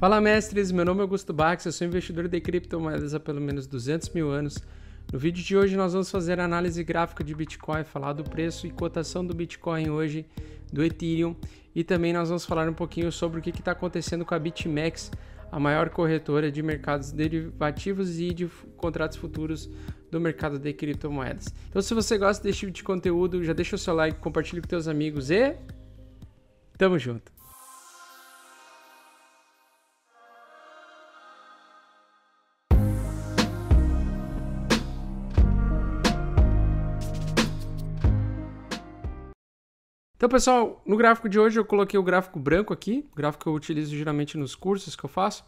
Fala, mestres, meu nome é Augusto Bax, eu sou investidor de criptomoedas há pelo menos 200 mil anos. No vídeo de hoje nós vamos fazer a análise gráfica de Bitcoin, falar do preço e cotação do Bitcoin hoje, do Ethereum, e também nós vamos falar um pouquinho sobre o que está acontecendo com a BitMEX, a maior corretora de mercados derivativos e de contratos futuros do mercado de criptomoedas. Então, se você gosta desse tipo de conteúdo, já deixa o seu like, compartilhe com seus amigos e tamo junto! Então, pessoal, no gráfico de hoje eu coloquei o gráfico branco aqui, o gráfico que eu utilizo geralmente nos cursos que eu faço,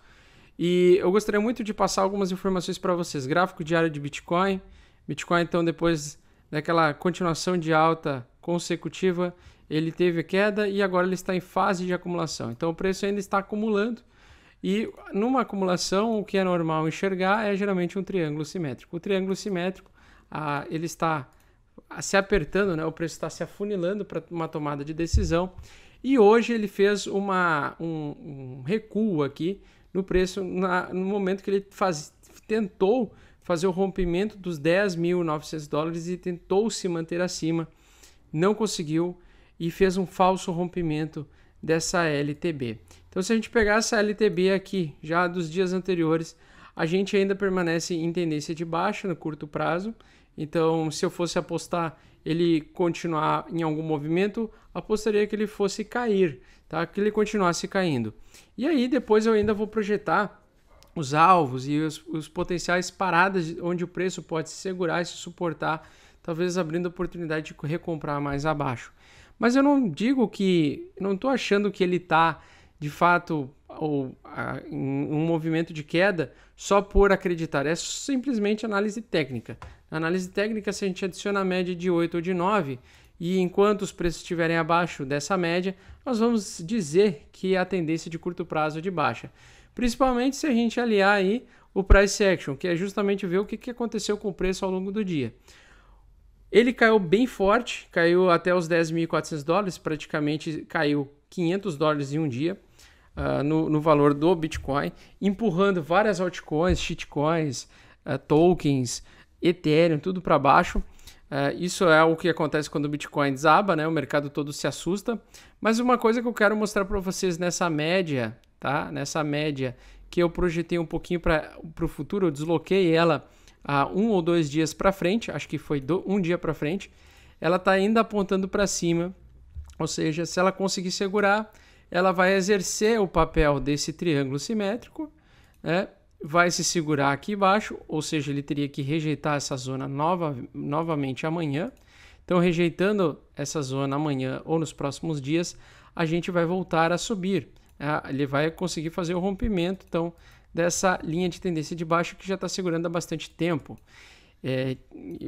e eu gostaria muito de passar algumas informações para vocês. Gráfico diário de Bitcoin. Bitcoin, então, depois daquela continuação de alta consecutiva, ele teve queda e agora ele está em fase de acumulação. Então, o preço ainda está acumulando e numa acumulação, o que é normal enxergar é geralmente um triângulo simétrico. O triângulo simétrico, ele está se apertando, né? O preço está se afunilando para uma tomada de decisão e hoje ele fez um recuo aqui no preço no momento que ele tentou fazer o rompimento dos 10.900 dólares e tentou se manter acima, não conseguiu e fez um falso rompimento dessa LTB. Então, se a gente pegar essa LTB aqui já dos dias anteriores, a gente ainda permanece em tendência de baixa no curto prazo. Então, se eu fosse apostar ele continuar em algum movimento, apostaria que ele fosse cair, tá? Que ele continuasse caindo. E aí, depois eu ainda vou projetar os alvos e os potenciais paradas onde o preço pode se segurar e se suportar, talvez abrindo a oportunidade de recomprar mais abaixo. Mas eu não digo que, não estou achando que ele está, de fato, em um movimento de queda só por acreditar. É simplesmente análise técnica. Na análise técnica, se a gente adiciona a média de 8 ou de 9, e enquanto os preços estiverem abaixo dessa média, nós vamos dizer que a tendência de curto prazo é de baixa. Principalmente se a gente aliar aí o Price Action, que é justamente ver o que aconteceu com o preço ao longo do dia. Ele caiu bem forte, caiu até os 10.400 dólares, praticamente caiu 500 dólares em um dia no valor do Bitcoin, empurrando várias altcoins, shitcoins, tokens, Ethereum, tudo para baixo. Isso é o que acontece quando o Bitcoin desaba, né? O mercado todo se assusta. Mas uma coisa que eu quero mostrar para vocês nessa média, tá? Nessa média que eu projetei um pouquinho para o futuro, eu desloquei ela 1 ou 2 dias para frente, acho que foi um dia para frente, ela está ainda apontando para cima, ou seja, se ela conseguir segurar, ela vai exercer o papel desse triângulo simétrico, né? Vai se segurar aqui embaixo, ou seja, ele teria que rejeitar essa zona novamente amanhã. Então, rejeitando essa zona amanhã ou nos próximos dias, a gente vai voltar a subir. Ele vai conseguir fazer o rompimento, então, dessa linha de tendência de baixa que já está segurando há bastante tempo.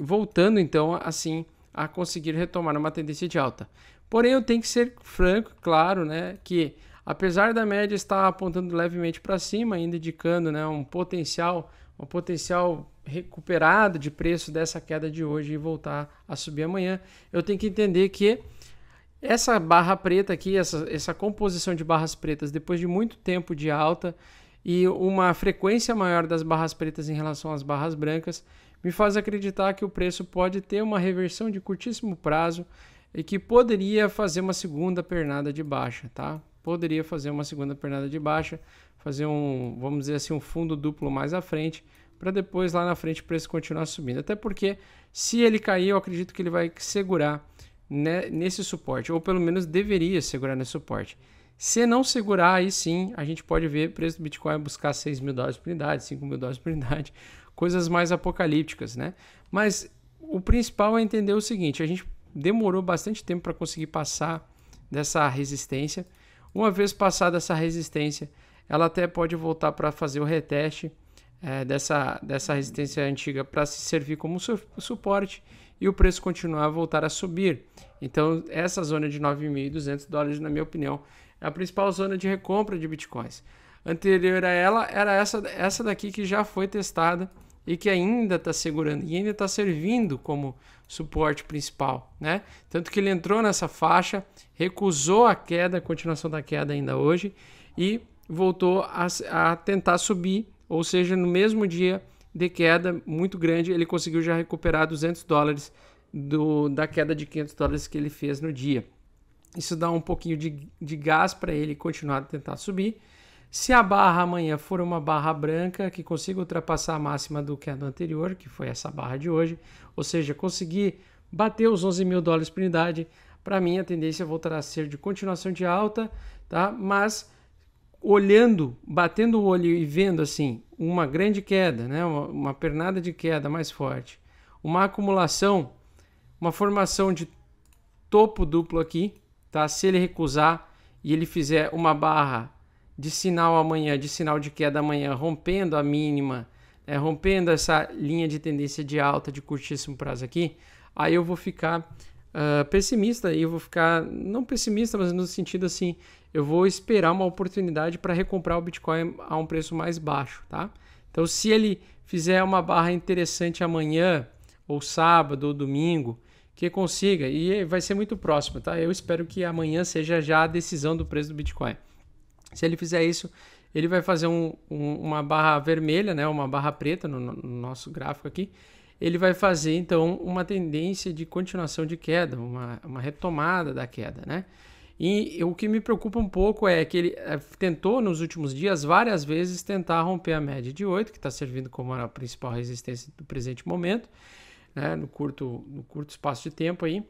Voltando, então, assim, a conseguir retomar uma tendência de alta. Porém, eu tenho que ser franco, claro, né, que apesar da média estar apontando levemente para cima, ainda indicando, né, uma potencial recuperado de preço dessa queda de hoje e voltar a subir amanhã, eu tenho que entender que essa barra preta aqui, essa composição de barras pretas, depois de muito tempo de alta e uma frequência maior das barras pretas em relação às barras brancas, me faz acreditar que o preço pode ter uma reversão de curtíssimo prazo e que poderia fazer uma segunda pernada de baixa, tá? Poderia fazer uma segunda pernada de baixa, fazer vamos dizer assim, um fundo duplo mais à frente, para depois lá na frente o preço continuar subindo. Até porque se ele cair, eu acredito que ele vai segurar, né, nesse suporte, ou pelo menos deveria segurar nesse suporte. Se não segurar, aí sim, a gente pode ver o preço do Bitcoin buscar 6 mil dólares por unidade, 5 mil dólares por unidade, coisas mais apocalípticas, né? Mas o principal é entender o seguinte, a gente demorou bastante tempo para conseguir passar dessa resistência. Uma vez passada essa resistência, ela até pode voltar para fazer o reteste dessa resistência antiga para se servir como suporte e o preço continuar a voltar a subir. Então, essa zona de 9.200 dólares, na minha opinião, é a principal zona de recompra de bitcoins. Anterior a ela, era essa daqui que já foi testada e que ainda está segurando e ainda está servindo como suporte principal, né? Tanto que ele entrou nessa faixa, recusou a queda, a continuação da queda ainda hoje, e voltou a tentar subir, ou seja, no mesmo dia de queda muito grande, ele conseguiu já recuperar $200 da queda de $500 que ele fez no dia. Isso dá um pouquinho de gás para ele continuar a tentar subir. Se a barra amanhã for uma barra branca que consiga ultrapassar a máxima do candle anterior, que foi essa barra de hoje, ou seja, conseguir bater os $11.000 por unidade, para mim a tendência voltará a ser de continuação de alta, tá? Mas olhando, batendo o olho e vendo assim uma grande queda, né? Uma pernada de queda mais forte, uma acumulação, uma formação de topo duplo aqui, tá? Se ele recusar e ele fizer uma barra de sinal amanhã, de sinal de queda amanhã, rompendo a mínima, rompendo essa linha de tendência de alta de curtíssimo prazo aqui, aí eu vou ficar pessimista, e eu vou ficar, não pessimista, mas no sentido assim, eu vou esperar uma oportunidade para recomprar o Bitcoin a um preço mais baixo, tá? Então, se ele fizer uma barra interessante amanhã, ou sábado, ou domingo, que consiga, e vai ser muito próximo, tá? Eu espero que amanhã seja já a decisão do preço do Bitcoin. Se ele fizer isso, ele vai fazer uma barra vermelha, né? Uma barra preta no nosso gráfico aqui. Ele vai fazer, então, uma tendência de continuação de queda, uma retomada da queda, né? E o que me preocupa um pouco é que ele tentou, nos últimos dias, várias vezes, tentar romper a média de 8, que está servindo como a principal resistência do presente momento, né? No curto espaço de tempo aí,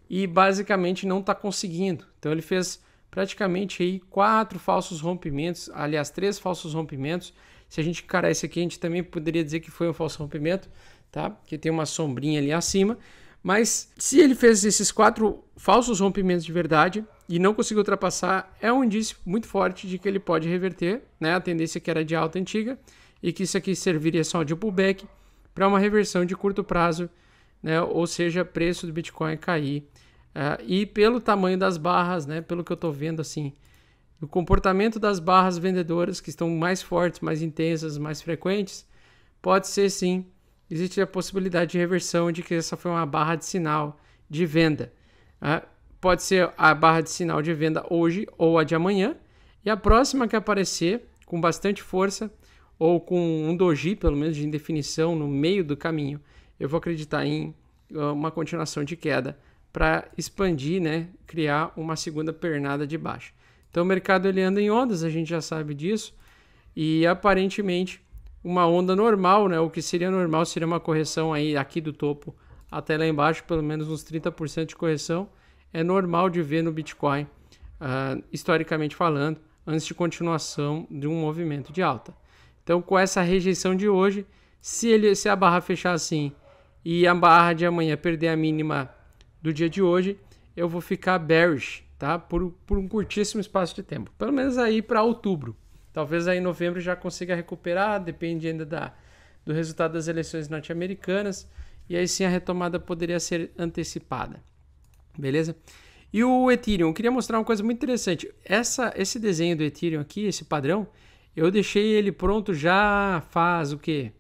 e basicamente não está conseguindo. Então, ele fez praticamente aí 4 falsos rompimentos, aliás, 3 falsos rompimentos. Se a gente encarar esse aqui, a gente também poderia dizer que foi um falso rompimento, tá? Que tem uma sombrinha ali acima. Mas se ele fez esses 4 falsos rompimentos de verdade e não conseguiu ultrapassar, é um indício muito forte de que ele pode reverter, né? A tendência que era de alta antiga, e que isso aqui serviria só de pullback para uma reversão de curto prazo, né? Ou seja, preço do Bitcoin cair. E pelo tamanho das barras, né? Pelo que eu estou vendo, assim, o comportamento das barras vendedoras, que estão mais fortes, mais intensas, mais frequentes, pode ser sim, existe a possibilidade de reversão, de que essa foi uma barra de sinal de venda. Pode ser a barra de sinal de venda hoje ou a de amanhã, e a próxima que aparecer com bastante força, ou com um doji, pelo menos de indefinição, no meio do caminho, eu vou acreditar em uma continuação de queda para expandir, né, criar uma segunda pernada de baixa. Então o mercado ele anda em ondas, a gente já sabe disso, e aparentemente uma onda normal, né, o que seria normal seria uma correção aí aqui do topo até lá embaixo, pelo menos uns 30% de correção, é normal de ver no Bitcoin, historicamente falando, antes de continuação de um movimento de alta. Então com essa rejeição de hoje, se a barra fechar assim e a barra de amanhã perder a mínima do dia de hoje, eu vou ficar bearish, tá? Por um curtíssimo espaço de tempo. Pelo menos aí para outubro. Talvez aí em novembro já consiga recuperar, depende ainda do resultado das eleições norte-americanas. E aí sim a retomada poderia ser antecipada. Beleza? E o Ethereum, eu queria mostrar uma coisa muito interessante. Esse desenho do Ethereum aqui, esse padrão, eu deixei ele pronto já faz o quê?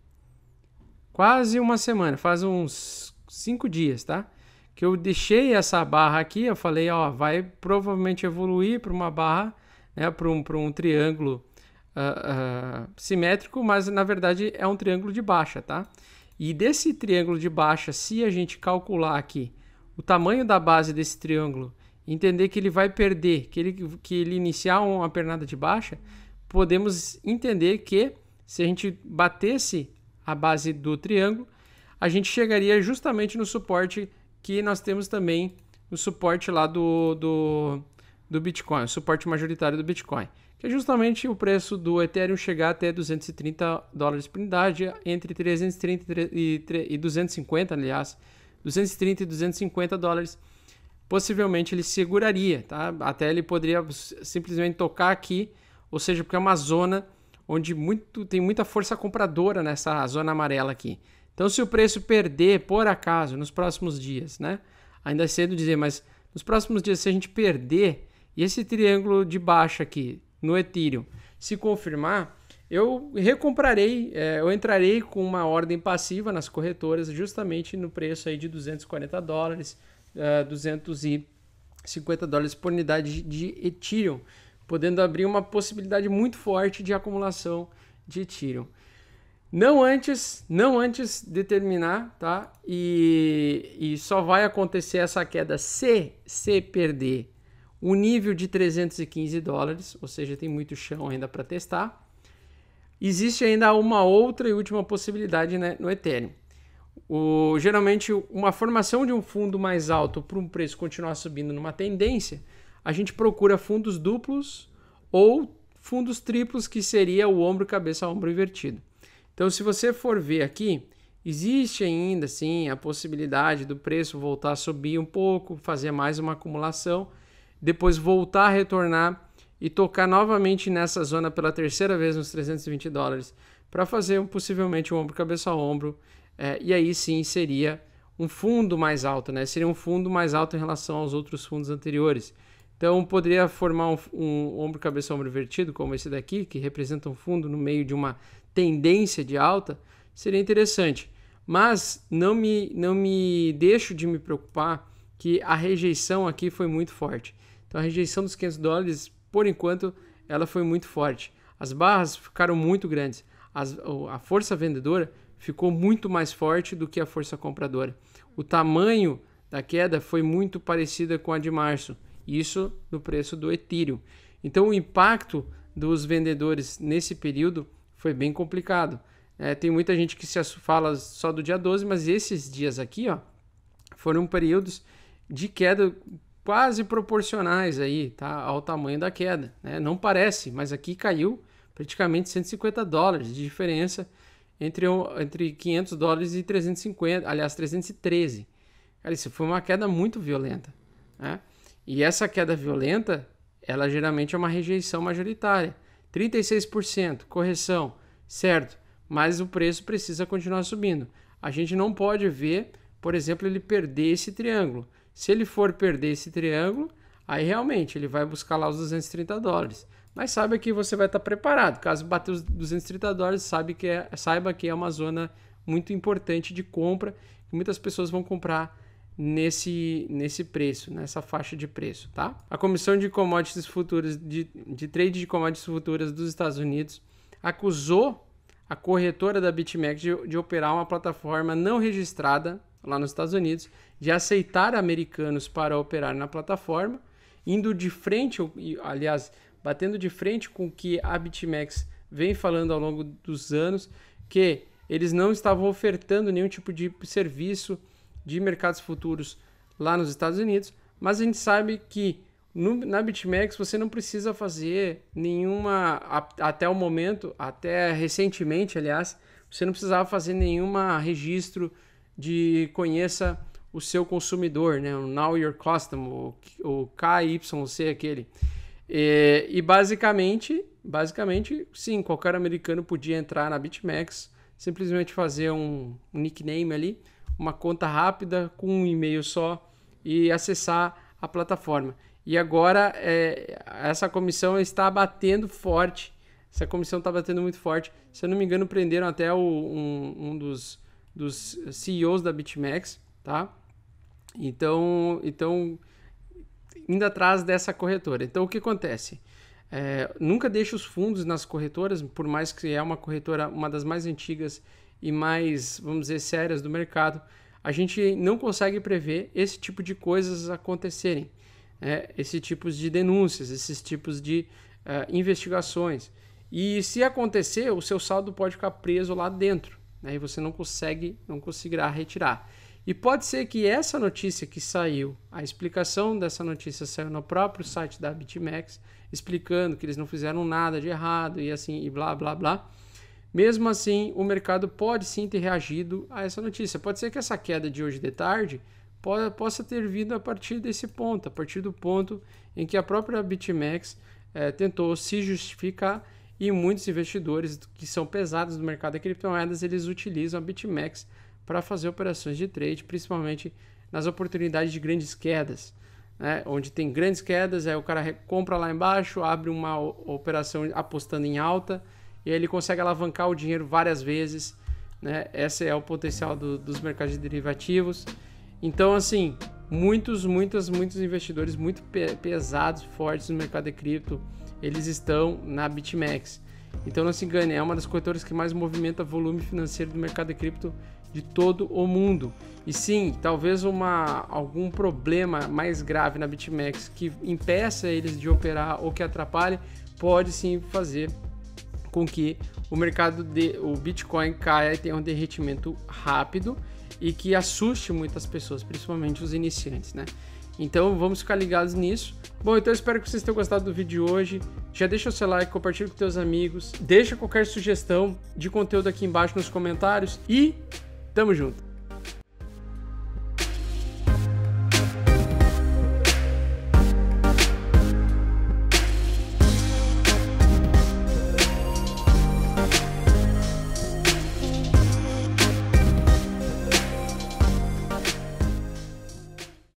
Quase uma semana, faz uns 5 dias, tá? Que eu deixei essa barra aqui, eu falei, ó, vai provavelmente evoluir para uma barra, né, para um triângulo simétrico, mas na verdade é um triângulo de baixa, tá? E desse triângulo de baixa, se a gente calcular aqui o tamanho da base desse triângulo, entender que ele vai perder, que ele iniciar uma pernada de baixa, podemos entender que se a gente batesse a base do triângulo, a gente chegaria justamente no suporte que nós temos também, o suporte lá do Bitcoin, o suporte majoritário do Bitcoin, que é justamente o preço do Ethereum chegar até $230 por unidade, entre 330 e 250, aliás, 230 e $250, possivelmente ele seguraria, tá? Até ele poderia simplesmente tocar aqui, ou seja, porque é uma zona onde tem muita força compradora nessa zona amarela aqui. Então, se o preço perder, por acaso, nos próximos dias, né? Ainda é cedo dizer, mas nos próximos dias, se a gente perder, e esse triângulo de baixa aqui, no Ethereum, se confirmar, eu recomprarei, eu entrarei com uma ordem passiva nas corretoras, justamente no preço aí de $240, $250 por unidade de Ethereum, podendo abrir uma possibilidade muito forte de acumulação de Ethereum. Não antes de terminar, tá? E só vai acontecer essa queda se perder o nível de $315, ou seja, tem muito chão ainda para testar. Existe ainda uma outra e última possibilidade, né, no Ethereum. Geralmente, uma formação de um fundo mais alto para um preço continuar subindo numa tendência, a gente procura fundos duplos ou fundos triplos, que seria o ombro, cabeça, ombro invertido. Então, se você for ver aqui, existe ainda sim a possibilidade do preço voltar a subir um pouco, fazer mais uma acumulação, depois voltar a retornar e tocar novamente nessa zona pela terceira vez nos $320 para fazer possivelmente um ombro, cabeça, ombro. E aí sim seria um fundo mais alto, né? Seria um fundo mais alto em relação aos outros fundos anteriores. Então poderia formar um ombro, cabeça, ombro invertido, como esse daqui, que representa um fundo no meio de uma tendência de alta, seria interessante. Mas não me deixo de me preocupar que a rejeição aqui foi muito forte. Então a rejeição dos $500, por enquanto, ela foi muito forte. As barras ficaram muito grandes. A força vendedora ficou muito mais forte do que a força compradora. O tamanho da queda foi muito parecida com a de março. Isso no preço do Ethereum. Então o impacto dos vendedores nesse período foi bem complicado. Tem muita gente que se fala só do dia 12, mas esses dias aqui, ó, foram períodos de queda quase proporcionais aí, tá, ao tamanho da queda, né? Não parece, mas aqui caiu praticamente $150 de diferença entre $500 e 350, aliás, 313. Cara, isso foi uma queda muito violenta, né? E essa queda violenta, ela geralmente é uma rejeição majoritária. 36%, correção, certo, mas o preço precisa continuar subindo. A gente não pode ver, por exemplo, ele perder esse triângulo. Se ele for perder esse triângulo, aí realmente ele vai buscar lá os $230. Mas saiba que você vai estar preparado. Caso bater os $230, saiba que é uma zona muito importante de compra, que muitas pessoas vão comprar nesse preço, nessa faixa de preço, tá? A Comissão de Commodities Futuras, de Trade de Commodities Futuras dos Estados Unidos, acusou a corretora da BitMEX de operar uma plataforma não registrada lá nos Estados Unidos, de aceitar americanos para operar na plataforma, indo de frente, aliás, batendo de frente com o que a BitMEX vem falando ao longo dos anos, que eles não estavam ofertando nenhum tipo de serviço de mercados futuros lá nos Estados Unidos, mas a gente sabe que na BitMEX você não precisa fazer nenhuma, até o momento, até recentemente, aliás, você não precisava fazer nenhuma registro de conheça o seu consumidor, né? O Know Your Customer, o KYC aquele. E basicamente, sim, qualquer americano podia entrar na BitMEX, simplesmente fazer um nickname ali, uma conta rápida com um e-mail só e acessar a plataforma. E agora essa comissão está batendo forte. Essa comissão está batendo muito forte. Se eu não me engano, prenderam até um dos CEOs da BitMEX, tá? Então indo atrás dessa corretora. Então o que acontece? Nunca deixe os fundos nas corretoras, por mais que é uma corretora, uma das mais antigas e mais, vamos dizer, sérias do mercado. A gente não consegue prever esse tipo de coisas acontecerem, esse tipo de denúncias, esses tipos de investigações. E se acontecer, o seu saldo pode ficar preso lá dentro, né? E você não conseguirá retirar. E pode ser que essa notícia que saiu, a explicação dessa notícia saiu no próprio site da BitMEX, explicando que eles não fizeram nada de errado e assim, e blá, blá, blá. Mesmo assim, o mercado pode sim ter reagido a essa notícia. Pode ser que essa queda de hoje de tarde possa ter vindo a partir desse ponto, a partir do ponto em que a própria BitMEX tentou se justificar, e muitos investidores que são pesados no mercado de criptomoedas, eles utilizam a BitMEX para fazer operações de trade, principalmente nas oportunidades de grandes quedas, né? Onde tem grandes quedas, aí o cara compra lá embaixo, abre uma operação apostando em alta, e aí ele consegue alavancar o dinheiro várias vezes, né? Esse é o potencial dos mercados de derivativos. Então, assim, muitos investidores muito pesados, fortes no mercado de cripto, eles estão na BitMEX. Então não se engane, é uma das corretoras que mais movimenta volume financeiro do mercado de cripto de todo o mundo. E sim, talvez algum problema mais grave na BitMEX que impeça eles de operar ou que atrapalhe, pode sim fazer com que o mercado o Bitcoin caia e tenha um derretimento rápido e que assuste muitas pessoas, principalmente os iniciantes, né? Então vamos ficar ligados nisso. Bom, então eu espero que vocês tenham gostado do vídeo de hoje. Já deixa o seu like, compartilha com teus amigos, deixa qualquer sugestão de conteúdo aqui embaixo nos comentários e tamo junto!